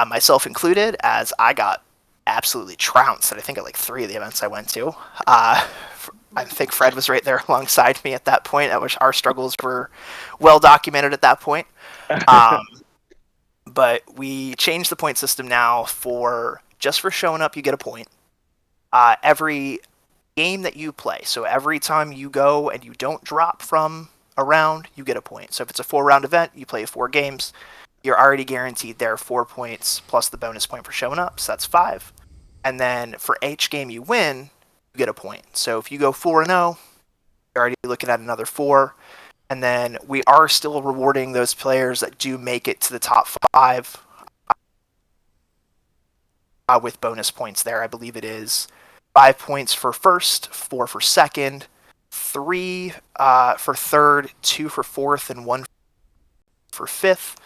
myself included, as I got absolutely trounced at I think at like 3 of the events I went to. I think Fred was right there alongside me at that point, at which our struggles were well documented at that point. But we changed the point system now just for showing up, you get a point. Every game that you play, so every time you go and you don't drop from a round, you get a point. So if it's a 4-round event, you play 4 games, you're already guaranteed there 4 points plus the bonus point for showing up, so that's 5. And then for each game you win, you get a point. So if you go 4-0, you're already looking at another 4. And then we are still rewarding those players that do make it to the top 5 with bonus points there. I believe it is 5 points for first, 4 for second, 3 for third, 2 for fourth, and 1 for fifth,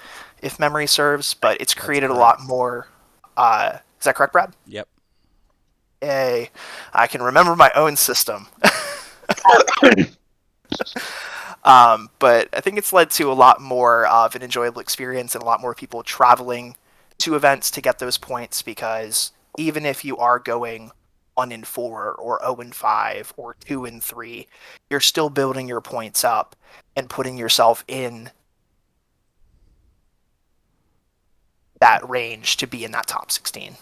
if memory serves. But it's created a lot more. Is that correct, Brad? Yep. Yay. I can remember my own system. But I think it's led to a lot more of an enjoyable experience and a lot more people traveling to events to get those points, because even if you are going 1-4 or 0-5 or 2-3, you're still building your points up and putting yourself in that range to be in that top 16.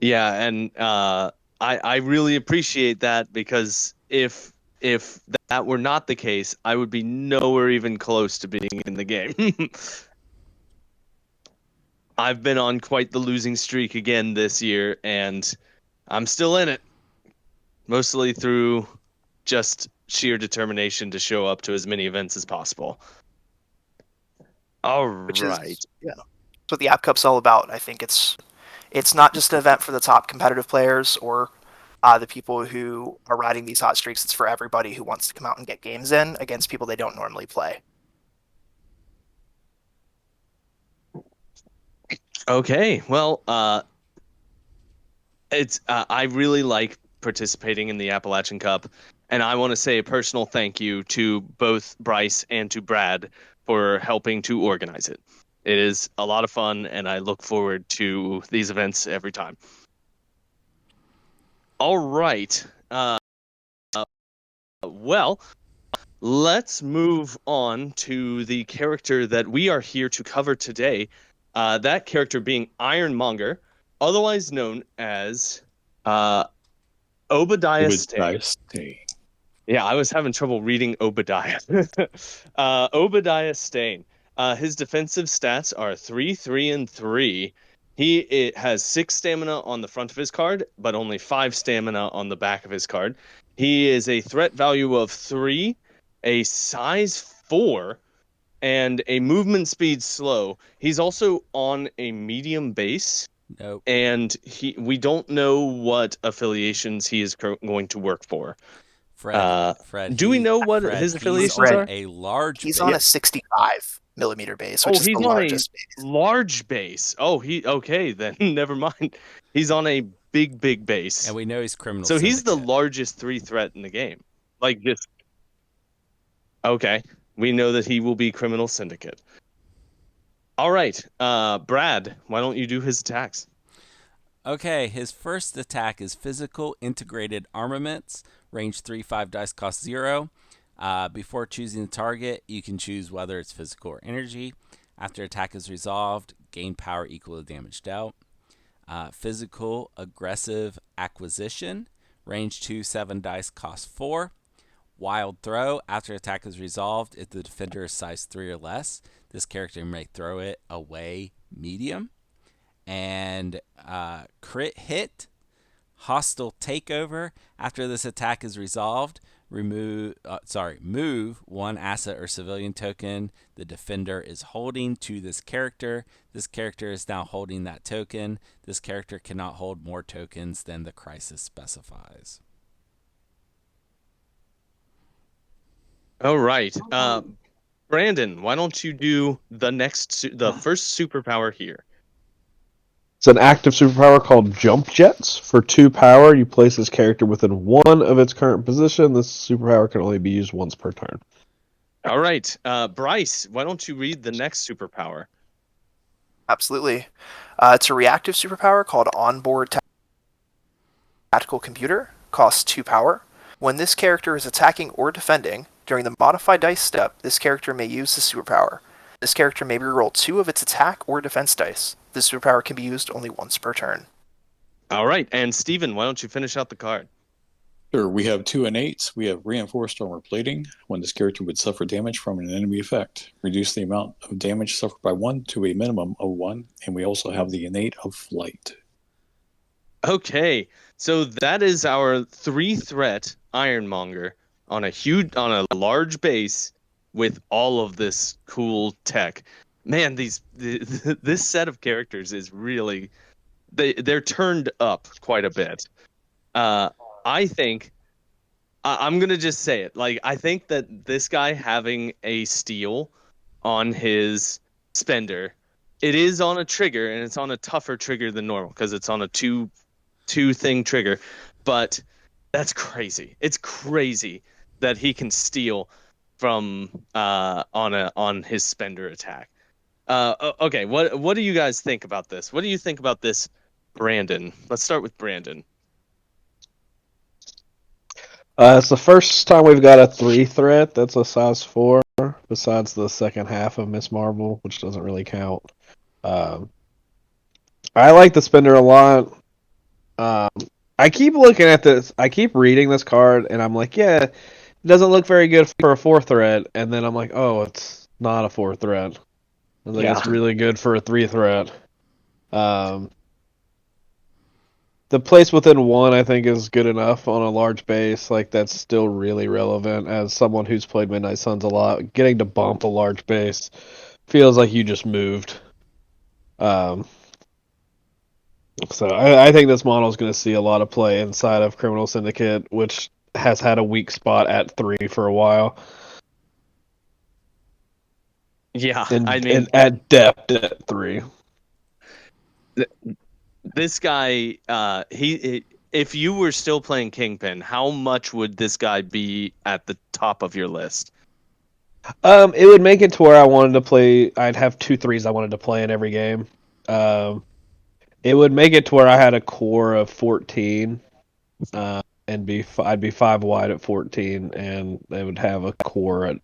Yeah, and I really appreciate that, because if if that were not the case, I would be nowhere even close to being in the game. I've been on quite the losing streak again this year, and I'm still in it. Mostly through just sheer determination to show up to as many events as possible. All Which right. is that's what the App Cup's all about. I think it's not just an event for the top competitive players or the people who are riding these hot streaks. It's for everybody who wants to come out and get games in against people they don't normally play. Okay. Well, it's I really like participating in the Appalachian Cup, and I want to say a personal thank you to both Bryce and to Brad for helping to organize it. It is a lot of fun, and I look forward to these events every time. All right. Well, let's move on to the character that we are here to cover today. That character being Iron Monger, otherwise known as Obadiah Stay. Yeah, I was having trouble reading Obadiah. Obadiah Stain. His defensive stats are 3, 3, and 3. It has 6 stamina on the front of his card, but only 5 stamina on the back of his card. He is a threat value of 3, a size 4, and a movement speed slow. He's also on a medium base. Nope. And we don't know what affiliations he is going to work for. Fred, do we know what his affiliations are? A large. He's base. on a 65 millimeter base, which is the largest base. Large base. Oh, okay then. Never mind. He's on a big base, and we know he's criminal. So syndicate. He's the largest 3 threat in the game. Like this. Okay, we know that he will be criminal syndicate. All right, Brad, why don't you do his attacks? Okay, his first attack is physical integrated armaments. Range 3, 5 dice, cost 0. Before choosing the target, you can choose whether it's physical or energy. After attack is resolved, gain power equal to damage dealt. Physical aggressive acquisition. Range 2, 7 dice, cost 4. Wild throw. After attack is resolved, if the defender is size 3 or less, this character may throw it away medium. And crit hit, hostile takeover. After this attack is resolved, move 1 asset or civilian token the defender is holding to this character. This character is now holding that token. This character cannot hold more tokens than the crisis specifies. All right. Brandon, why don't you do the first superpower here? It's an active superpower called Jump Jets. For 2 power, you place this character within 1 of its current position. This superpower can only be used once per turn. All right. Bryce, why don't you read the next superpower? Absolutely. It's a reactive superpower called Onboard Tactical Computer. Costs 2 power. When this character is attacking or defending, during the modified dice step, this character may use the superpower. This character may reroll 2 of its attack or defense dice. This superpower can be used only once per turn. All right, and Steven, why don't you finish out the card? Sure, we have 2 innates. We have reinforced armor plating. When this character would suffer damage from an enemy effect, reduce the amount of damage suffered by 1 to a minimum of 1, and we also have the innate of flight. Okay, so that is our 3-threat Ironmonger on a large base with all of this cool tech. Man, this set of characters is really they're turned up quite a bit. I think I'm gonna just say it. Like, I think that this guy having a steal on his spender, it is on a trigger, and it's on a tougher trigger than normal because it's on a two thing trigger. But that's crazy. It's crazy that he can steal from on his spender attack. Okay, what do you guys think about this? What do you think about this, Brandon? Let's start with Brandon. It's the first time we've got a 3-threat that's a size 4, besides the second half of Miss Marvel, which doesn't really count. I like the spender a lot. I keep looking at this. I keep reading this card, and I'm like, yeah, doesn't look very good for a 4 threat, and then I'm like, oh, it's not a 4 threat. I was like, it's really good for a 3 threat. The place within 1, I think, is good enough on a large base. Like, that's still really relevant as someone who's played Midnight Suns a lot. Getting to bump a large base feels like you just moved. So I think this model is going to see a lot of play inside of Criminal Syndicate, which has had a weak spot at 3 for a while. Yeah, And at depth at 3. This guy, if you were still playing Kingpin, how much would this guy be at the top of your list? It would make it to where I wanted to play. I'd have 2 3s I wanted to play in every game. It would make it to where I had a core of 14, and I'd be 5 wide at 14, and they would have a core at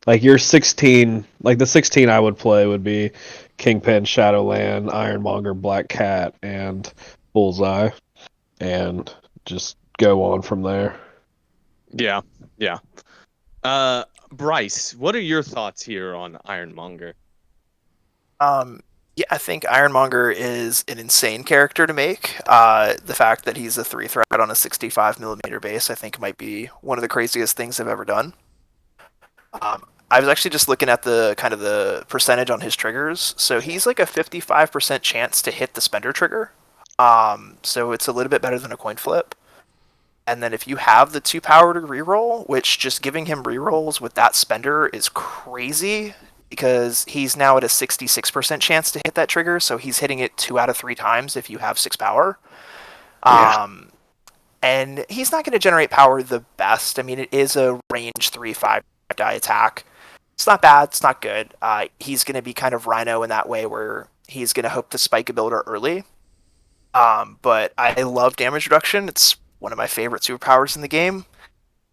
like your 16. Like the 16 I would play would be Kingpin, Shadowland, Ironmonger, Black Cat, and Bullseye, and just go on from there. Yeah. Bryce, what are your thoughts here on Ironmonger? Yeah, I think Ironmonger is an insane character to make. The fact that he's a 3 threat on a 65mm base, I think, might be one of the craziest things I've ever done. I was actually just looking at the kind of the percentage on his triggers. So he's like a 55% chance to hit the spender trigger. So it's a little bit better than a coin flip. And then if you have the 2 power to reroll, which just giving him rerolls with that spender is crazy, because he's now at a 66% chance to hit that trigger, so he's hitting it 2 out of 3 times if you have 6 power. And he's not going to generate power the best. I mean, it is a range 3/5 die attack. It's not bad, it's not good. He's going to be kind of Rhino in that way, where he's going to hope to spike a builder early. But I love damage reduction. It's one of my favorite superpowers in the game.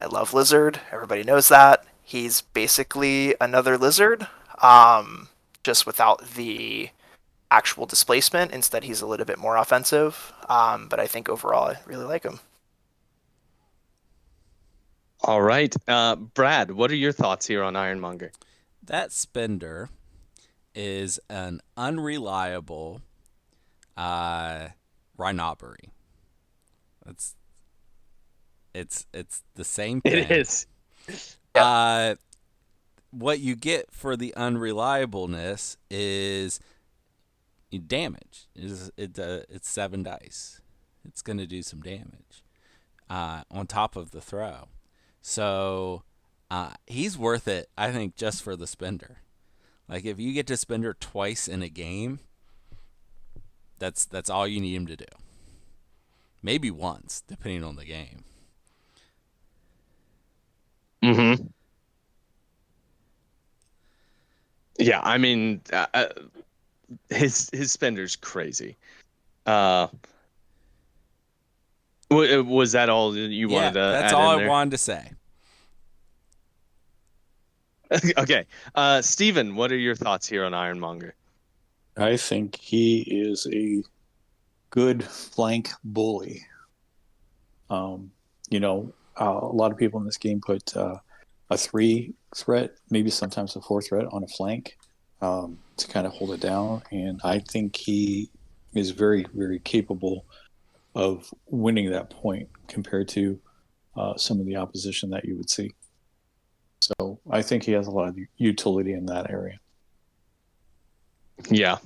I love Lizard. Everybody knows that. He's basically another Lizard, just without the actual displacement. Instead, he's a little bit more offensive. But I think overall, I really like him. All right. Brad, what are your thoughts here on Ironmonger? That spender is an unreliable Rhinobbery. It's the same thing. It is. What you get for the unreliableness is damage. It's 7 dice. It's going to do some damage on top of the throw. So he's worth it, I think, just for the spender. Like, if you get to spender twice in a game, that's all you need him to do. Maybe once, depending on the game. Mm-hmm. Yeah, I mean, his spender's crazy. Was that all you wanted to add in there? That's all I wanted to say. Okay. Steven, what are your thoughts here on Ironmonger? I think he is a good flank bully. A lot of people in this game put a 3 threat, maybe sometimes a 4 threat on a flank to kind of hold it down. And I think he is very, very capable of winning that point compared to some of the opposition that you would see. So I think he has a lot of utility in that area. Yeah.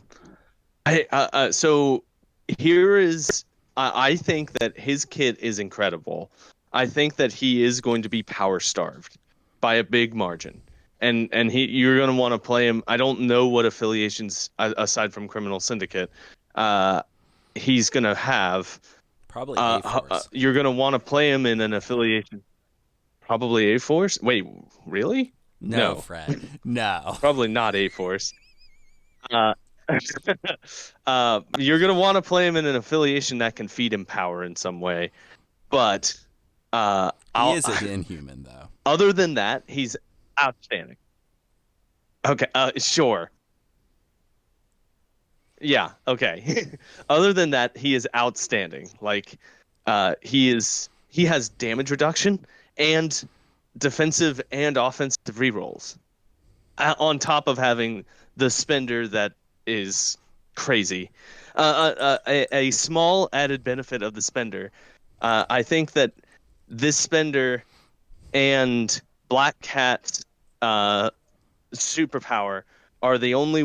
So here is, I think that his kit is incredible. I think that he is going to be power starved by a big margin. And you're going to want to play him. I don't know what affiliations, aside from Criminal Syndicate, he's going to have. Probably A-Force. You're going to want to play him in an affiliation. Probably A-Force? Wait, really? No, Fred. No. Probably not A-Force. You're going to want to play him in an affiliation that can feed him power in some way. But he is an Inhuman, though. Other than that, he's outstanding. Okay, sure. Yeah, okay. Other than that, he is outstanding. Like, he has damage reduction, and defensive and offensive rerolls, on top of having the spender that is crazy. A small added benefit of the spender, I think that this spender and Black Cat's superpower are the only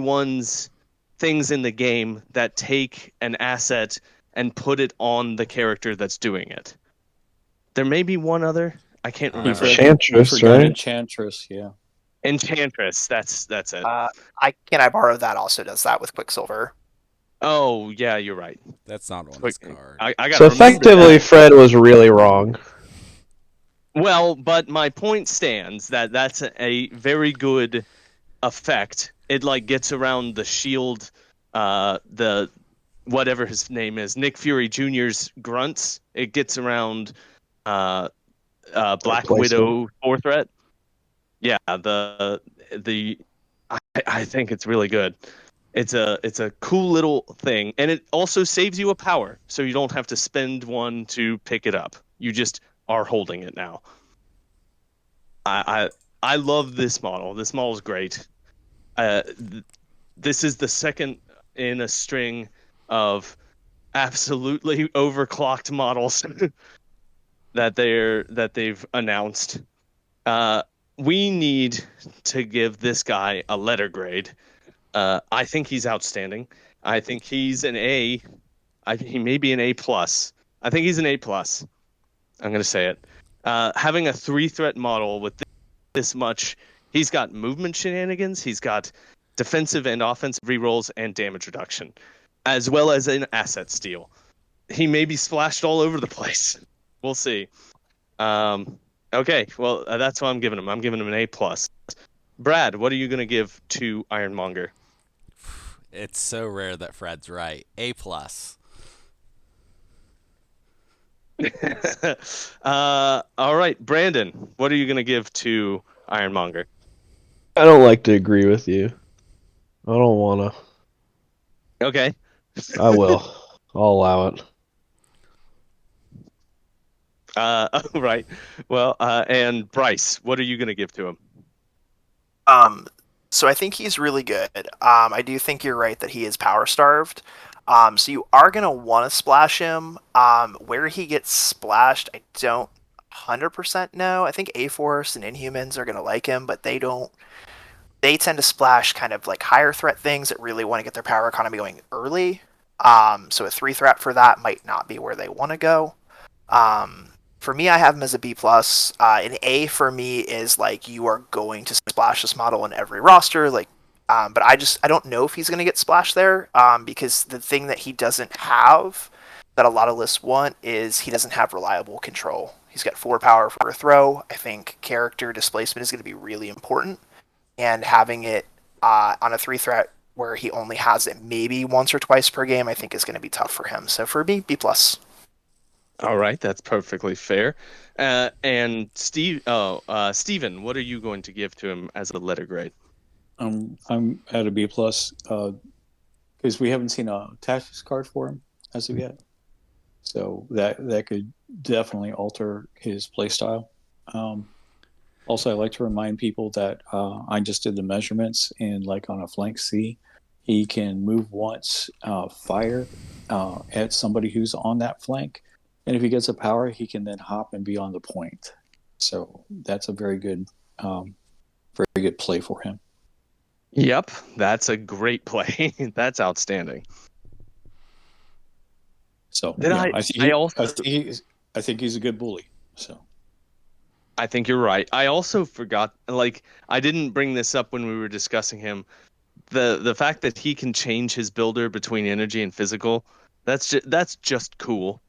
things in the game that take an asset and put it on the character that's doing it. There may be one other. I can't remember. Enchantress, Forgot right? Enchantress, yeah. Enchantress. That's it. Can I borrow that? Also does that with Quicksilver. Oh yeah, you're right. That's not on Quick, this card. I got So effectively, Fred was really wrong. Well, but my point stands that that's a very good effect. It like gets around the shield, the whatever his name is, Nick Fury Jr.'s grunts. It gets around Black Widow 4 threat. Yeah, I think it's really good. It's a cool little thing, and it also saves you a power, so you don't have to spend one to pick it up. You just are holding it now. I love this model. This model is great. This is the second in a string of absolutely overclocked models that they've announced. We need to give this guy a letter grade. I think he's outstanding. I think he's an A. He may be an A plus. I think he's an A plus. I'm gonna say it. Having a 3-threat model with this much, he's got movement shenanigans. He's got defensive and offensive rerolls and damage reduction, as well as an asset steal. He may be splashed all over the place. We'll see. Okay, well, that's what I'm giving him. I'm giving him an A plus. Brad, what are you gonna give to Ironmonger? It's so rare that Fred's right. A plus. All right, Brandon, what are you gonna give to Ironmonger? I don't like to agree with you. I don't want to. Okay. I will. I'll allow it. Right. Well, and Bryce, what are you gonna give to him? So I think he's really good. I do think you're right that he is power starved. So you are gonna want to splash him. Where he gets splashed, I don't 100% know. I think A-Force and Inhumans are gonna like him, but they don't. They tend to splash kind of like higher threat things that really want to get their power economy going early. So a 3 threat for that might not be where they want to go. For me, I have him as a B plus. An A for me is like you are going to splash this model in every roster, like, but I don't know if he's going to get splashed there, because the thing that he doesn't have that a lot of lists want is he doesn't have reliable control. He's got 4 power for a throw. I think character displacement is going to be really important, and having it on a 3 threat where he only has it maybe once or twice per game, I think is going to be tough for him. So for me, B plus. All right, that's perfectly fair. And Steven, what are you going to give to him as a letter grade? I'm at a B plus because we haven't seen a tactics card for him as of yet, so that could definitely alter his play style. Also, I like to remind people that I just did the measurements, and like on a flank C, he can move once, fire at somebody who's on that flank. And if he gets a power, he can then hop and be on the point. So that's a very good play for him. Yep, that's a great play. That's outstanding. So I think he's a good bully. So I think you're right. I also forgot, like, I didn't bring this up when we were discussing him. The fact that he can change his builder between energy and physical, that's just cool.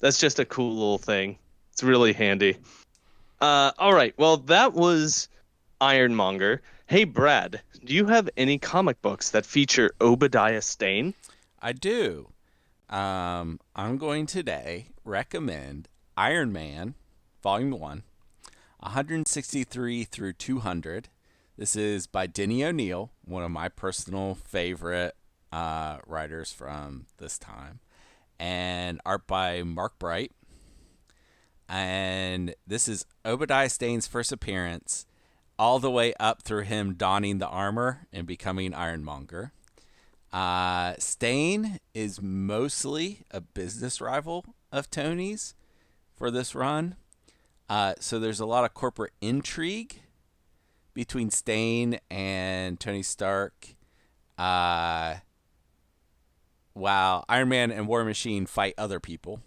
That's just a cool little thing. It's really handy. All right. Well, that was Ironmonger. Hey, Brad, do you have any comic books that feature Obadiah Stane? I do. I'm going today recommend Iron Man, Volume 1, 163 through 200. This is by Denny O'Neil, one of my personal favorite writers from this time. And art by Mark Bright. And this is Obadiah Stane's first appearance, all the way up through him donning the armor and becoming Ironmonger. Stane is mostly a business rival of Tony's for this run. So there's a lot of corporate intrigue between Stane and Tony Stark. While Iron Man and War Machine fight other people.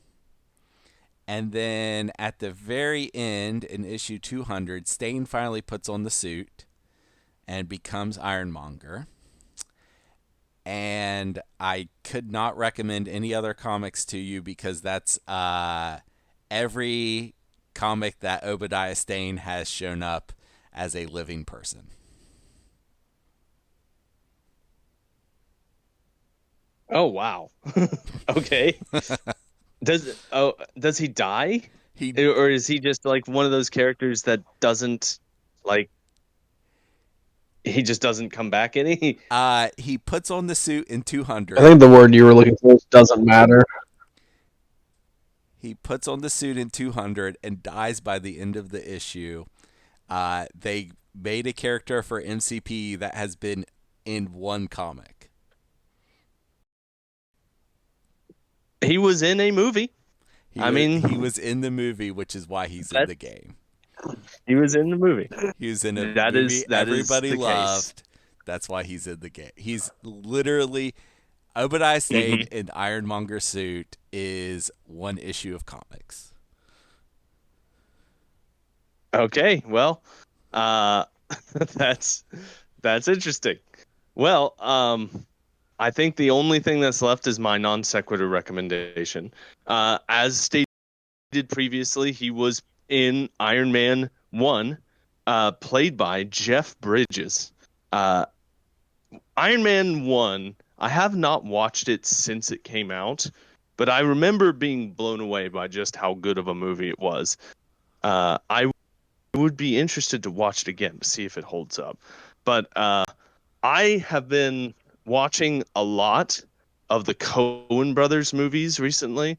And then at the very end, in issue 200, Stane finally puts on the suit and becomes Ironmonger. And I could not recommend any other comics to you because that's every comic that Obadiah Stane has shown up as a living person. Oh wow. Okay. Does he die? Or is he just like one of those characters that doesn't like he just doesn't come back any? He puts on the suit in 200. I think the word you were looking for is doesn't matter. He puts on the suit in 200 and dies by the end of the issue. They made a character for MCP that has been in one comic. He was in a movie. He was in the movie, which is why he's in the game. He was in the movie. He was in a movie that everybody is the loved. case. That's why he's in the game. He's literally Obadiah Stane in Ironmonger suit is one issue of comics. Okay, well, that's interesting. Well, I think the only thing that's left is my non sequitur recommendation. As stated previously, he was in Iron Man 1, played by Jeff Bridges. Iron Man 1, I have not watched it since it came out, but I remember being blown away by just how good of a movie it was. I would be interested to watch it again to see if it holds up. But I have been watching a lot of the Coen Brothers movies recently,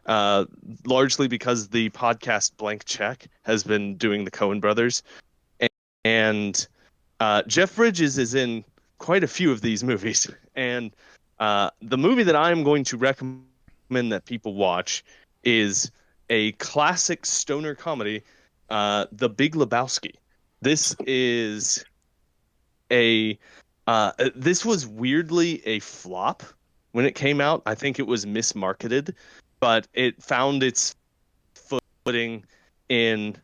largely because the podcast Blank Check has been doing the Coen Brothers. And Jeff Bridges is in quite a few of these movies. And the movie that I'm going to recommend that people watch is a classic stoner comedy, The Big Lebowski. This is this was weirdly a flop when it came out. I think it was mismarketed, but it found its footing in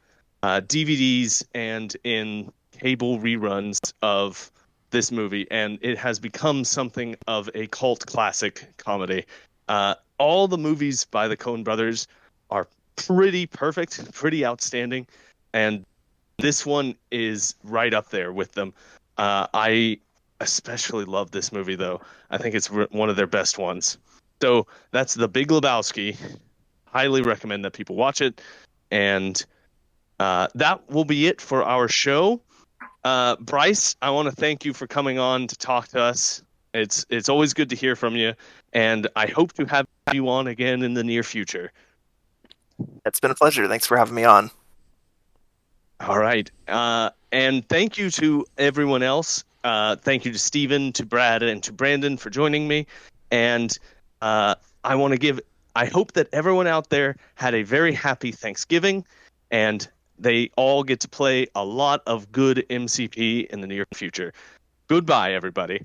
DVDs and in cable reruns of this movie, and it has become something of a cult classic comedy. All the movies by the Coen brothers are pretty perfect, pretty outstanding, and this one is right up there with them. I especially love this movie, though. I think it's one of their best ones. So that's The Big Lebowski. Highly recommend that people watch it. And that will be it for our show. Bryce, I want to thank you for coming on to talk to us. It's always good to hear from you, and I hope to have you on again in the near future. It's been a pleasure. Thanks for having me on. All right. And thank you to everyone else. Thank you to Steven, to Brad, and to Brandon for joining me. And I hope that everyone out there had a very happy Thanksgiving, and they all get to play a lot of good MCP in the near future. Goodbye, everybody.